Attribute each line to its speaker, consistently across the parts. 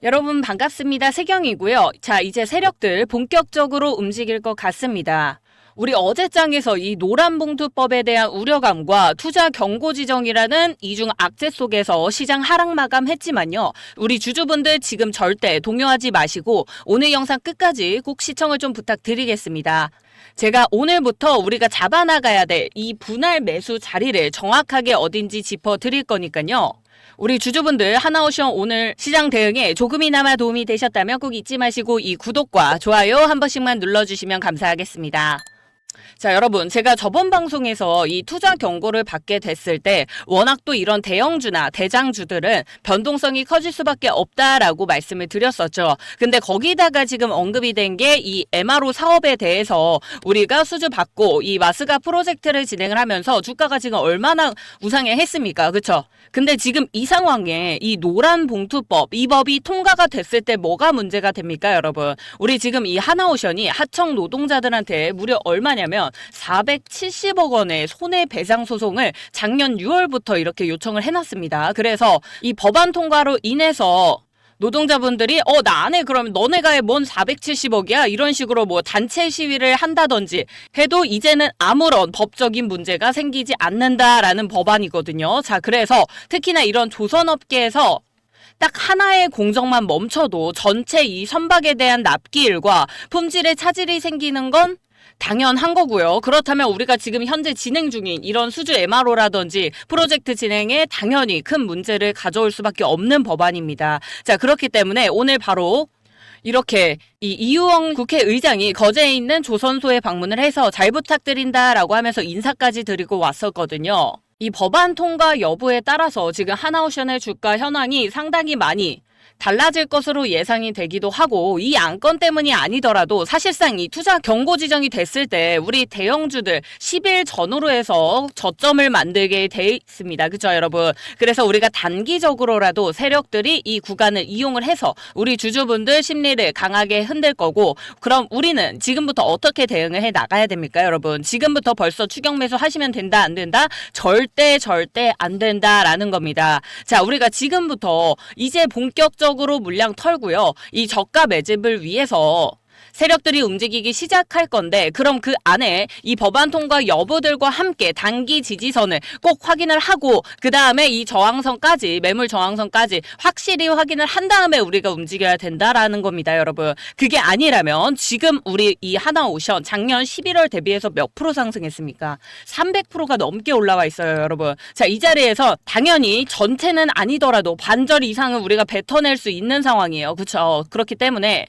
Speaker 1: 여러분 반갑습니다. 세경이고요. 자, 이제 세력들 본격적으로 움직일 것 같습니다. 우리 어제장에서 이 노란봉투법에 대한 우려감과 투자 경고 지정이라는 이중 악재 속에서 시장 하락 마감했지만요. 우리 주주분들 지금 절대 동요하지 마시고 오늘 영상 끝까지 꼭 시청을 좀 부탁드리겠습니다. 제가 오늘부터 우리가 잡아나가야 될 이 분할 매수 자리를 정확하게 어딘지 짚어드릴 거니까요. 우리 주주분들 하나오션 오늘 시장 대응에 조금이나마 도움이 되셨다면 꼭 잊지 마시고 이 구독과 좋아요 한 번씩만 눌러주시면 감사하겠습니다. 자, 여러분, 제가 저번 방송에서 이 투자 경고를 받게 됐을 때 워낙 또 이런 대형주나 대장주들은 변동성이 커질 수밖에 없다라고 말씀을 드렸었죠. 근데 거기다가 지금 언급이 된 게 이 MRO 사업에 대해서 우리가 수주받고 이 마스가 프로젝트를 진행을 하면서 주가가 지금 얼마나 우상해 했습니까? 그쵸? 근데 지금 이 상황에 이 노란봉투법, 이 법이 통과가 됐을 때 뭐가 문제가 됩니까, 여러분? 우리 지금 이 하나오션이 하청 노동자들한테 무려 얼마냐면 470억 원의 손해배상 소송을 작년 6월부터 이렇게 요청을 해놨습니다. 그래서 이 법안 통과로 인해서 노동자분들이 나 안 해 그러면 너네가 해 뭔 470억이야 이런 식으로 뭐 단체 시위를 한다든지 해도 이제는 아무런 법적인 문제가 생기지 않는다라는 법안이거든요. 자, 그래서 특히나 이런 조선업계에서 딱 하나의 공정만 멈춰도 전체 이 선박에 대한 납기일과 품질에 차질이 생기는 건 당연한 거고요. 그렇다면 우리가 지금 현재 진행 중인 이런 수주 MRO라든지 프로젝트 진행에 당연히 큰 문제를 가져올 수밖에 없는 법안입니다. 자, 그렇기 때문에 오늘 바로 이렇게 이 이유영 국회의장이 거제에 있는 조선소에 방문을 해서 잘 부탁드린다라고 하면서 인사까지 드리고 왔었거든요. 이 법안 통과 여부에 따라서 지금 하나오션의 주가 현황이 상당히 많이 달라질 것으로 예상이 되기도 하고, 이 안건 때문이 아니더라도 사실상 이 투자 경고 지정이 됐을 때 우리 대형주들 10일 전후로 해서 저점을 만들게 돼 있습니다. 그죠, 여러분? 그래서 우리가 단기적으로라도 세력들이 이 구간을 이용을 해서 우리 주주분들 심리를 강하게 흔들 거고, 그럼 우리는 지금부터 어떻게 대응을 해 나가야 됩니까, 여러분? 지금부터 벌써 추격 매수 하시면 된다, 안 된다? 절대 안 된다라는 겁니다. 자, 우리가 지금부터 이제 본격적으로 물량 털고요. 이 저가 매집을 위해서 세력들이 움직이기 시작할 건데, 그럼 그 안에 이 법안 통과 여부들과 함께 단기 지지선을 꼭 확인을 하고 그 다음에 이 저항선까지, 매물 저항선까지 확실히 확인을 한 다음에 우리가 움직여야 된다라는 겁니다, 여러분. 그게 아니라면 지금 우리 이 하나오션 작년 11월 대비해서 몇 프로 상승했습니까? 300%가 넘게 올라와 있어요, 여러분. 자, 이 자리에서 당연히 전체는 아니더라도 반절 이상은 우리가 뱉어낼 수 있는 상황이에요. 그렇죠? 그렇기 때문에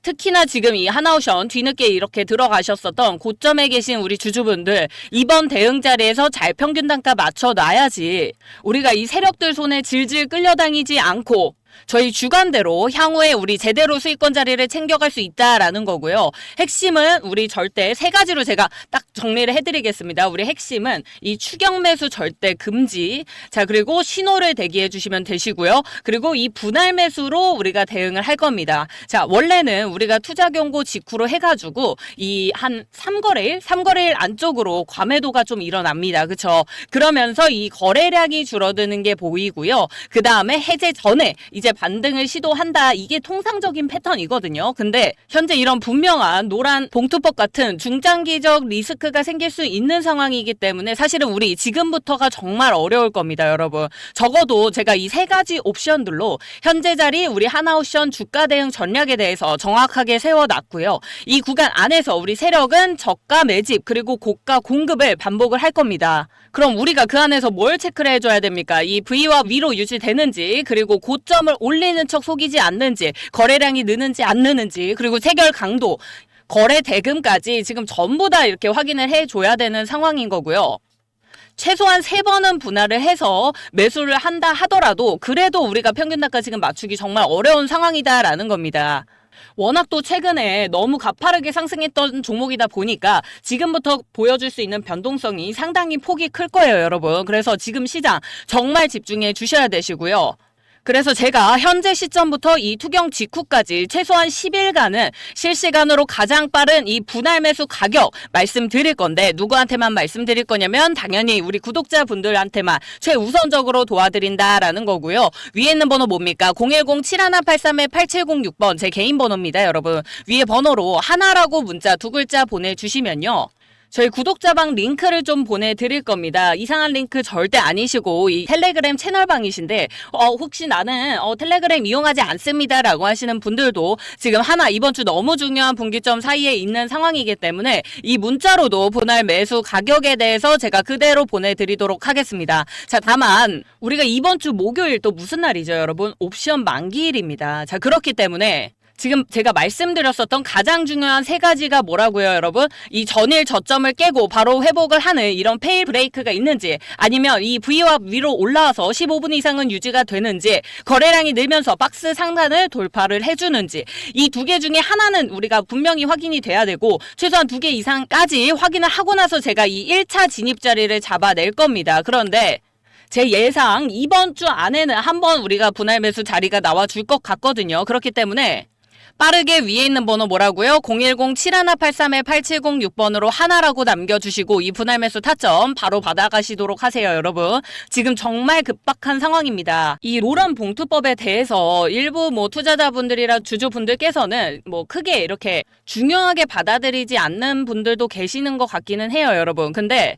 Speaker 1: 특히나 지금 이 하나오션 뒤늦게 이렇게 들어가셨었던 고점에 계신 우리 주주분들, 이번 대응 자리에서 잘 평균 단가 맞춰놔야지 우리가 이 세력들 손에 질질 끌려다니지 않고 저희 주관대로 향후에 우리 제대로 수익권 자리를 챙겨갈 수 있다라는 거고요. 핵심은 우리 절대 세 가지로 제가 딱 정리를 해드리겠습니다. 우리 핵심은 이 추격 매수 절대 금지. 자, 그리고 신호를 대기해 주시면 되시고요. 그리고 이 분할 매수로 우리가 대응을 할 겁니다. 자, 원래는 우리가 투자 경고 직후로 해가지고 이 한 3거래일 안쪽으로 과매도가 좀 일어납니다. 그쵸? 그러면서 이 거래량이 줄어드는 게 보이고요. 그 다음에 해제 전에 이제 반등을 시도한다. 이게 통상적인 패턴이거든요. 근데 현재 이런 분명한 노란 봉투법 같은 중장기적 리스크가 생길 수 있는 상황이기 때문에 사실은 우리 지금부터가 정말 어려울 겁니다, 여러분. 적어도 제가 이 세 가지 옵션들로 현재 자리 우리 하나오션 주가 대응 전략에 대해서 정확하게 세워놨고요. 이 구간 안에서 우리 세력은 저가 매집 그리고 고가 공급을 반복을 할 겁니다. 그럼 우리가 그 안에서 뭘 체크를 해줘야 됩니까? 이 V와 위로 유지되는지, 그리고 고점을 올리는 척 속이지 않는지, 거래량이 느는지 안 느는지, 그리고 체결 강도, 거래 대금까지 지금 전부 다 이렇게 확인을 해줘야 되는 상황인 거고요. 최소한 3번은 분할을 해서 매수를 한다 하더라도 그래도 우리가 평균 단가 지금 맞추기 정말 어려운 상황이다라는 겁니다. 워낙 또 최근에 너무 가파르게 상승했던 종목이다 보니까 지금부터 보여줄 수 있는 변동성이 상당히 폭이 클 거예요, 여러분. 그래서 지금 시장 정말 집중해 주셔야 되시고요. 그래서 제가 현재 시점부터 이 투경 직후까지 최소한 10일간은 실시간으로 가장 빠른 이 분할 매수 가격 말씀드릴 건데, 누구한테만 말씀드릴 거냐면 당연히 우리 구독자분들한테만 최우선적으로 도와드린다라는 거고요. 위에 있는 번호 뭡니까? 010-7183-8706번 제 개인 번호입니다, 여러분. 위에 번호로 하나라고 문자 2글자 보내주시면요, 저희 구독자방 링크를 좀 보내드릴 겁니다. 이상한 링크 절대 아니시고 이 텔레그램 채널방이신데 혹시 나는 텔레그램 이용하지 않습니다 라고 하시는 분들도 지금 하나 이번 주 너무 중요한 분기점 사이에 있는 상황이기 때문에 이 문자로도 분할 매수 가격에 대해서 제가 그대로 보내드리도록 하겠습니다. 자, 다만 우리가 이번 주 목요일 또 무슨 날이죠, 여러분? 옵션 만기일입니다. 자, 그렇기 때문에 지금 제가 말씀드렸었던 가장 중요한 3가지가 뭐라고요, 여러분? 이 전일 저점을 깨고 바로 회복을 하는 이런 페일 브레이크가 있는지, 아니면 이 V와 위로 올라와서 15분 이상은 유지가 되는지, 거래량이 늘면서 박스 상단을 돌파를 해주는지, 이 2개 중에 하나는 우리가 분명히 확인이 돼야 되고 최소한 2개 이상까지 확인을 하고 나서 제가 이 1차 진입 자리를 잡아낼 겁니다. 그런데 제 예상 이번 주 안에는 한번 우리가 분할 매수 자리가 나와줄 것 같거든요. 그렇기 때문에 빠르게 위에 있는 번호 뭐라고요? 010-7183-8706번으로 하나라고 남겨주시고 이 분할 매수 타점 바로 받아가시도록 하세요, 여러분. 지금 정말 급박한 상황입니다. 이 노란 봉투법에 대해서 일부 투자자분들이나 주주분들께서는 크게 이렇게 중요하게 받아들이지 않는 분들도 계시는 것 같기는 해요, 여러분. 근데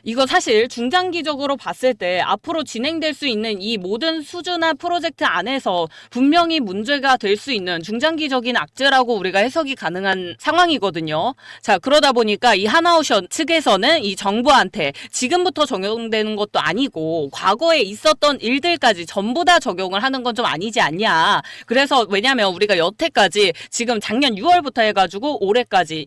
Speaker 1: 이거 사실 중장기적으로 봤을 때 앞으로 진행될 수 있는 이 모든 수주나 프로젝트 안에서 분명히 문제가 될 수 있는 중장기적인 악재라고 우리가 해석이 가능한 상황이거든요. 자, 그러다 보니까 이 하나오션 측에서는 이 정부한테 지금부터 적용되는 것도 아니고 과거에 있었던 일들까지 전부 다 적용을 하는 건 좀 아니지 않냐. 그래서 왜냐면 우리가 여태까지 지금 작년 6월부터 해가지고 올해까지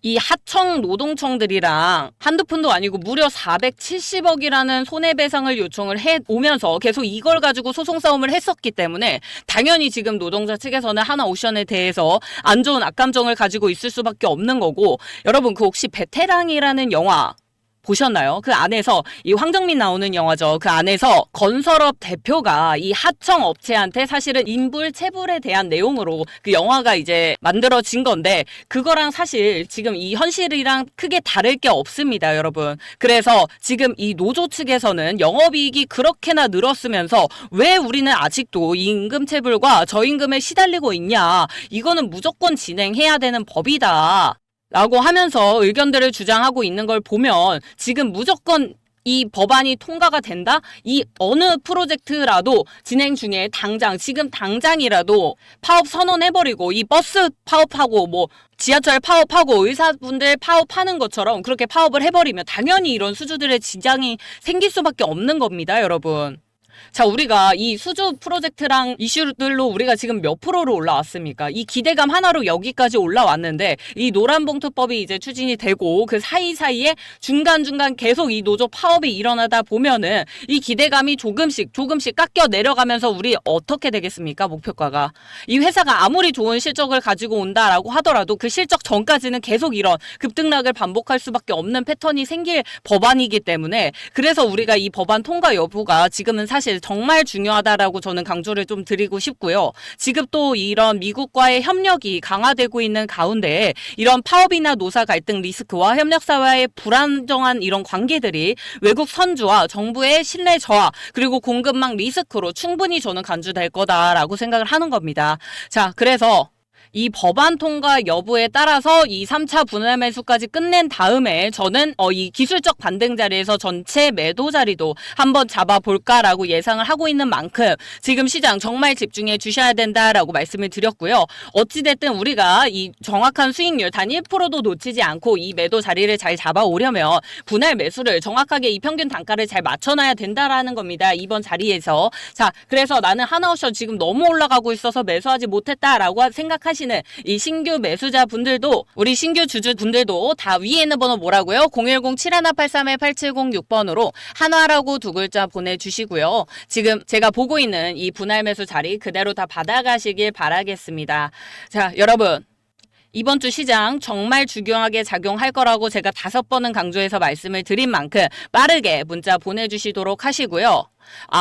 Speaker 1: 이 하청 노동청들이랑 한두 푼도 아니고 무려 470억이라는 손해배상을 요청을 해오면서 계속 이걸 가지고 소송 싸움을 했었기 때문에 당연히 지금 노동자 측에서는 하나오션에 대해서 안 좋은 악감정을 가지고 있을 수밖에 없는 거고, 여러분 그 혹시 베테랑이라는 영화 보셨나요? 그 안에서 이 황정민 나오는 영화죠. 그 안에서 건설업 대표가 이 하청 업체한테 사실은 인불 체불에 대한 내용으로 그 영화가 이제 만들어진 건데, 그거랑 사실 지금 이 현실이랑 크게 다를 게 없습니다, 여러분. 그래서 지금 이 노조 측에서는 영업이익이 그렇게나 늘었으면서 왜 우리는 아직도 이 임금 체불과 저임금에 시달리고 있냐, 이거는 무조건 진행해야 되는 법이다 라고 하면서 의견들을 주장하고 있는 걸 보면 지금 무조건 이 법안이 통과가 된다? 이 어느 프로젝트라도 진행 중에 지금 당장이라도 파업 선언해버리고 이 버스 파업하고 지하철 파업하고 의사분들 파업하는 것처럼 그렇게 파업을 해버리면 당연히 이런 수주들의 지장이 생길 수밖에 없는 겁니다, 여러분. 자, 우리가 이 수주 프로젝트랑 이슈들로 우리가 지금 몇 프로로 올라왔습니까? 이 기대감 하나로 여기까지 올라왔는데 이 노란봉투법이 이제 추진이 되고 그 사이사이에 중간중간 계속 이 노조 파업이 일어나다 보면은 이 기대감이 조금씩 깎여 내려가면서 우리 어떻게 되겠습니까? 목표가가. 이 회사가 아무리 좋은 실적을 가지고 온다라고 하더라도 그 실적 전까지는 계속 이런 급등락을 반복할 수밖에 없는 패턴이 생길 법안이기 때문에, 그래서 우리가 이 법안 통과 여부가 지금은 사실 정말 중요하다라고 저는 강조를 좀 드리고 싶고요. 지금 또 이런 미국과의 협력이 강화되고 있는 가운데 이런 파업이나 노사 갈등 리스크와 협력사와의 불안정한 이런 관계들이 외국 선주와 정부의 신뢰 저하 그리고 공급망 리스크로 충분히 저는 간주될 거다라고 생각을 하는 겁니다. 자, 그래서 이 법안 통과 여부에 따라서 이 3차 분할 매수까지 끝낸 다음에 저는 이 기술적 반등 자리에서 전체 매도 자리도 한번 잡아볼까라고 예상을 하고 있는 만큼 지금 시장 정말 집중해 주셔야 된다라고 말씀을 드렸고요. 어찌됐든 우리가 이 정확한 수익률 단 1%도 놓치지 않고 이 매도 자리를 잘 잡아오려면 분할 매수를 정확하게 이 평균 단가를 잘 맞춰놔야 된다라는 겁니다. 이번 자리에서. 자, 그래서 나는 하나옵션 지금 너무 올라가고 있어서 매수하지 못했다라고 생각하시는 이 신규 매수자 분들도, 우리 신규 주주 분들도 다 위에 있는 번호 뭐라고요? 010-7183-8706번으로 한화라고 2글자 보내주시고요. 지금 제가 보고 있는 이 분할 매수 자리 그대로 다 받아가시길 바라겠습니다. 자, 여러분. 이번 주 시장 정말 중요하게 작용할 거라고 제가 5번은 강조해서 말씀을 드린 만큼 빠르게 문자 보내주시도록 하시고요.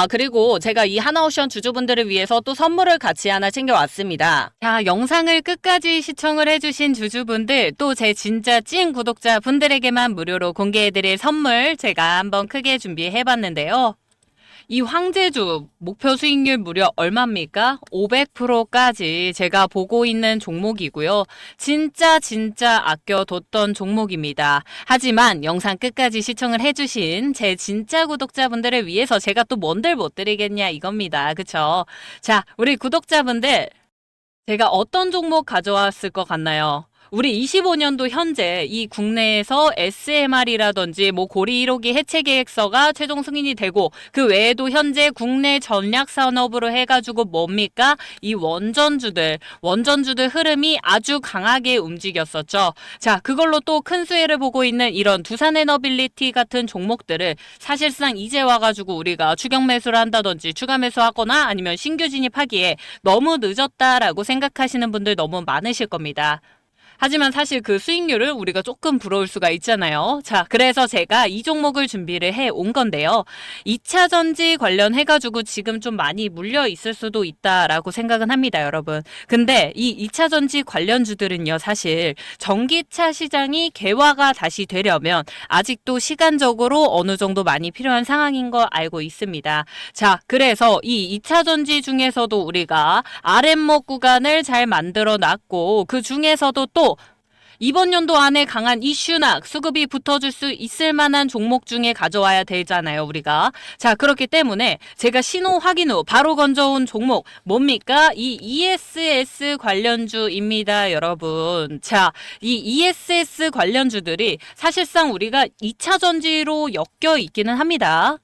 Speaker 1: 그리고 제가 이 하나옵션 주주분들을 위해서 또 선물을 같이 하나 챙겨왔습니다. 자, 영상을 끝까지 시청을 해주신 주주분들, 또 제 진짜 찐 구독자분들에게만 무료로 공개해드릴 선물 제가 한번 크게 준비해봤는데요. 이 황제주 목표 수익률 무려 얼마입니까? 500%까지 제가 보고 있는 종목이고요. 진짜 아껴뒀던 종목입니다. 하지만 영상 끝까지 시청을 해주신 제 진짜 구독자분들을 위해서 제가 또 뭔들 못 드리겠냐 이겁니다. 그쵸? 자, 우리 구독자분들, 제가 어떤 종목 가져왔을 것 같나요? 우리 25년도 현재 이 국내에서 SMR이라든지 고리 1호기 해체 계획서가 최종 승인이 되고, 그 외에도 현재 국내 전략 산업으로 해가지고 뭡니까? 이 원전주들 흐름이 아주 강하게 움직였었죠. 자, 그걸로 또 큰 수혜를 보고 있는 이런 두산에너빌리티 같은 종목들을 사실상 이제 와가지고 우리가 추격 매수를 한다든지 추가 매수하거나 아니면 신규 진입하기에 너무 늦었다라고 생각하시는 분들 너무 많으실 겁니다. 하지만 사실 그 수익률을 우리가 조금 부러울 수가 있잖아요. 자, 그래서 제가 이 종목을 준비를 해 온 건데요. 2차 전지 관련해가지고 지금 좀 많이 물려 있을 수도 있다라고 생각은 합니다, 여러분. 근데 이 2차 전지 관련주들은요, 사실 전기차 시장이 개화가 다시 되려면 아직도 시간적으로 어느 정도 많이 필요한 상황인 거 알고 있습니다. 자, 그래서 이 2차 전지 중에서도 우리가 RM목 구간을 잘 만들어 놨고, 그 중에서도 또 이번 연도 안에 강한 이슈나 수급이 붙어줄 수 있을 만한 종목 중에 가져와야 되잖아요, 우리가. 자, 그렇기 때문에 제가 신호 확인 후 바로 건져온 종목 뭡니까? 이 ESS 관련주입니다, 여러분. 자, 이 ESS 관련주들이 사실상 우리가 2차 전지로 엮여 있기는 합니다.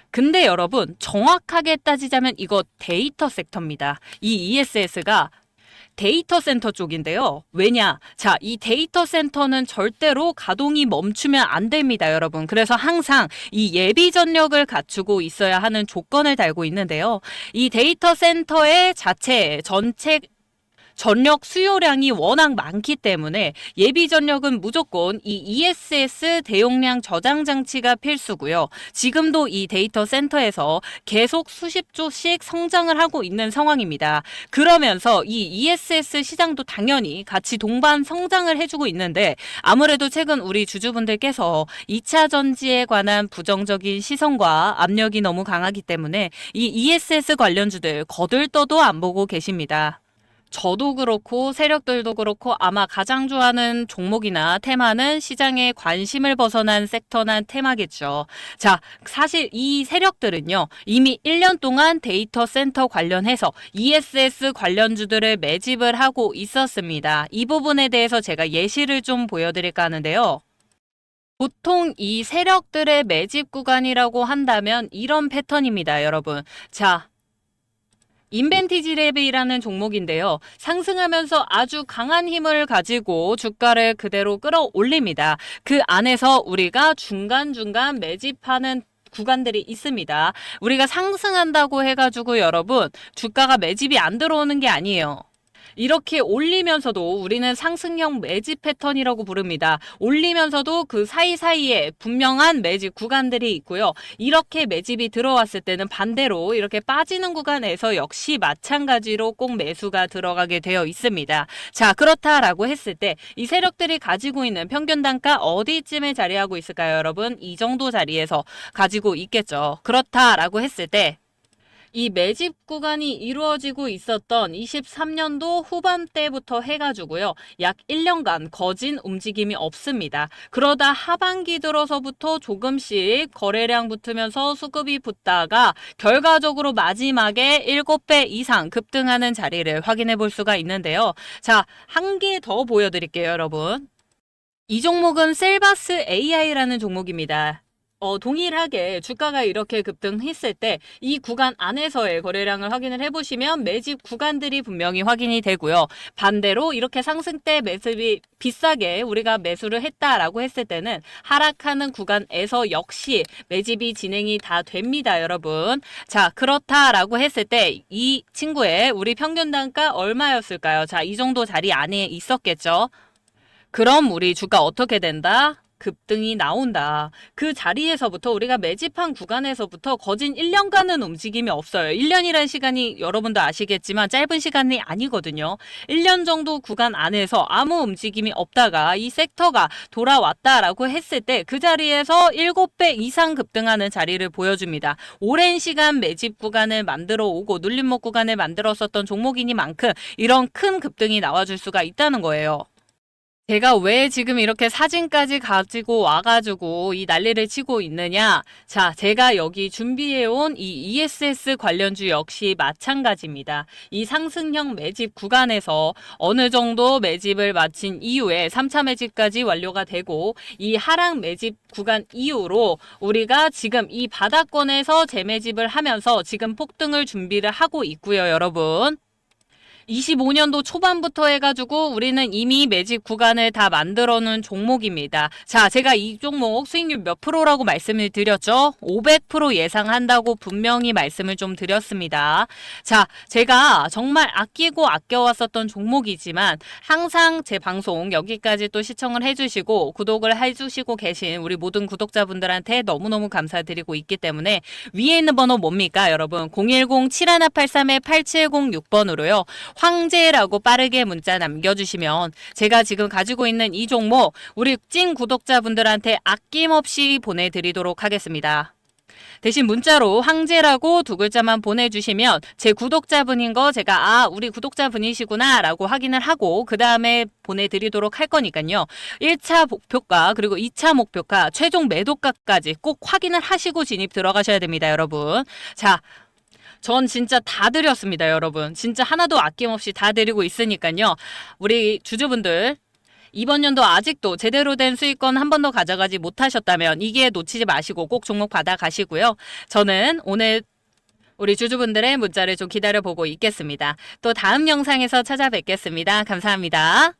Speaker 1: 근데 여러분, 정확하게 따지자면 이거 데이터 섹터입니다. 이 ESS가 데이터 센터 쪽인데요. 왜냐? 자, 이 데이터 센터는 절대로 가동이 멈추면 안 됩니다, 여러분. 그래서 항상 이 예비 전력을 갖추고 있어야 하는 조건을 달고 있는데요. 이 데이터 센터의 자체 전체 전력 수요량이 워낙 많기 때문에 예비 전력은 무조건 이 ESS 대용량 저장 장치가 필수고요. 지금도 이 데이터 센터에서 계속 수십 조씩 성장을 하고 있는 상황입니다. 그러면서 이 ESS 시장도 당연히 같이 동반 성장을 해주고 있는데, 아무래도 최근 우리 주주분들께서 2차 전지에 관한 부정적인 시선과 압력이 너무 강하기 때문에 이 ESS 관련주들 거들떠도 안 보고 계십니다. 저도 그렇고 세력들도 그렇고 아마 가장 좋아하는 종목이나 테마는 시장의 관심을 벗어난 섹터나 테마겠죠. 자, 사실 이 세력들은요, 이미 1년 동안 데이터 센터 관련해서 ESS 관련주들을 매집을 하고 있었습니다. 이 부분에 대해서 제가 예시를 좀 보여드릴까 하는데요. 보통 이 세력들의 매집 구간이라고 한다면 이런 패턴입니다, 여러분. 자, 인벤티지랩이라는 종목인데요. 상승하면서 아주 강한 힘을 가지고 주가를 그대로 끌어올립니다. 그 안에서 우리가 중간중간 매집하는 구간들이 있습니다. 우리가 상승한다고 해가지고 여러분, 주가가 매집이 안 들어오는 게 아니에요. 이렇게 올리면서도 우리는 상승형 매집 패턴이라고 부릅니다. 올리면서도 그 사이사이에 분명한 매집 구간들이 있고요. 이렇게 매집이 들어왔을 때는 반대로 이렇게 빠지는 구간에서 역시 마찬가지로 꼭 매수가 들어가게 되어 있습니다. 자, 그렇다라고 했을 때 이 세력들이 가지고 있는 평균 단가 어디쯤에 자리하고 있을까요, 여러분? 이 정도 자리에서 가지고 있겠죠. 그렇다라고 했을 때 이 매집 구간이 이루어지고 있었던 23년도 후반대부터 해가지고요. 약 1년간 거진 움직임이 없습니다. 그러다 하반기 들어서부터 조금씩 거래량 붙으면서 수급이 붙다가 결과적으로 마지막에 7배 이상 급등하는 자리를 확인해 볼 수가 있는데요. 자, 한 개 더 보여드릴게요, 여러분. 이 종목은 셀바스 AI라는 종목입니다. 동일하게 주가가 이렇게 급등했을 때 이 구간 안에서의 거래량을 확인을 해보시면 매집 구간들이 분명히 확인이 되고요. 반대로 이렇게 상승 때 매집이 비싸게 우리가 매수를 했다라고 했을 때는 하락하는 구간에서 역시 매집이 진행이 다 됩니다, 여러분. 자, 그렇다라고 했을 때 이 친구의 우리 평균 단가 얼마였을까요? 자, 이 정도 자리 안에 있었겠죠. 그럼 우리 주가 어떻게 된다? 급등이 나온다. 그 자리에서부터 우리가 매집한 구간에서부터 거진 1년간은 움직임이 없어요. 1년이라는 시간이 여러분도 아시겠지만 짧은 시간이 아니거든요. 1년 정도 구간 안에서 아무 움직임이 없다가 이 섹터가 돌아왔다라고 했을 때 그 자리에서 7배 이상 급등하는 자리를 보여줍니다. 오랜 시간 매집 구간을 만들어 오고 눌림목 구간을 만들었었던 종목이니만큼 이런 큰 급등이 나와줄 수가 있다는 거예요. 제가 왜 지금 이렇게 사진까지 가지고 와가지고 이 난리를 치고 있느냐? 자, 제가 여기 준비해온 이 ESS 관련주 역시 마찬가지입니다. 이 상승형 매집 구간에서 어느 정도 매집을 마친 이후에 3차 매집까지 완료가 되고 이 하락 매집 구간 이후로 우리가 지금 이 바닥권에서 재매집을 하면서 지금 폭등을 준비를 하고 있고요, 여러분. 25년도 초반부터 해가지고 우리는 이미 매집 구간을 다 만들어 놓은 종목입니다. 자, 제가 이 종목 수익률 몇 프로라고 말씀을 드렸죠? 500% 예상한다고 분명히 말씀을 좀 드렸습니다. 자, 제가 정말 아끼고 아껴왔었던 종목이지만 항상 제 방송 여기까지 또 시청을 해주시고 구독을 해주시고 계신 우리 모든 구독자분들한테 너무너무 감사드리고 있기 때문에 위에 있는 번호 뭡니까, 여러분? 010-7183-8706번으로요. 황제라고 빠르게 문자 남겨주시면 제가 지금 가지고 있는 이 종목 우리 찐 구독자분들한테 아낌없이 보내드리도록 하겠습니다. 대신 문자로 황제라고 두 글자만 보내주시면 제 구독자분인 거 제가 우리 구독자분이시구나 라고 확인을 하고 그 다음에 보내드리도록 할 거니까요. 1차 목표가 그리고 2차 목표가 최종 매도가까지 꼭 확인을 하시고 진입 들어가셔야 됩니다, 여러분. 자, 전 진짜 다 드렸습니다, 여러분. 진짜 하나도 아낌없이 다 드리고 있으니까요. 우리 주주분들 이번 연도 아직도 제대로 된 수익권 한 번도 가져가지 못하셨다면 이 기회 놓치지 마시고 꼭 종목 받아가시고요. 저는 오늘 우리 주주분들의 문자를 좀 기다려보고 있겠습니다. 또 다음 영상에서 찾아뵙겠습니다. 감사합니다.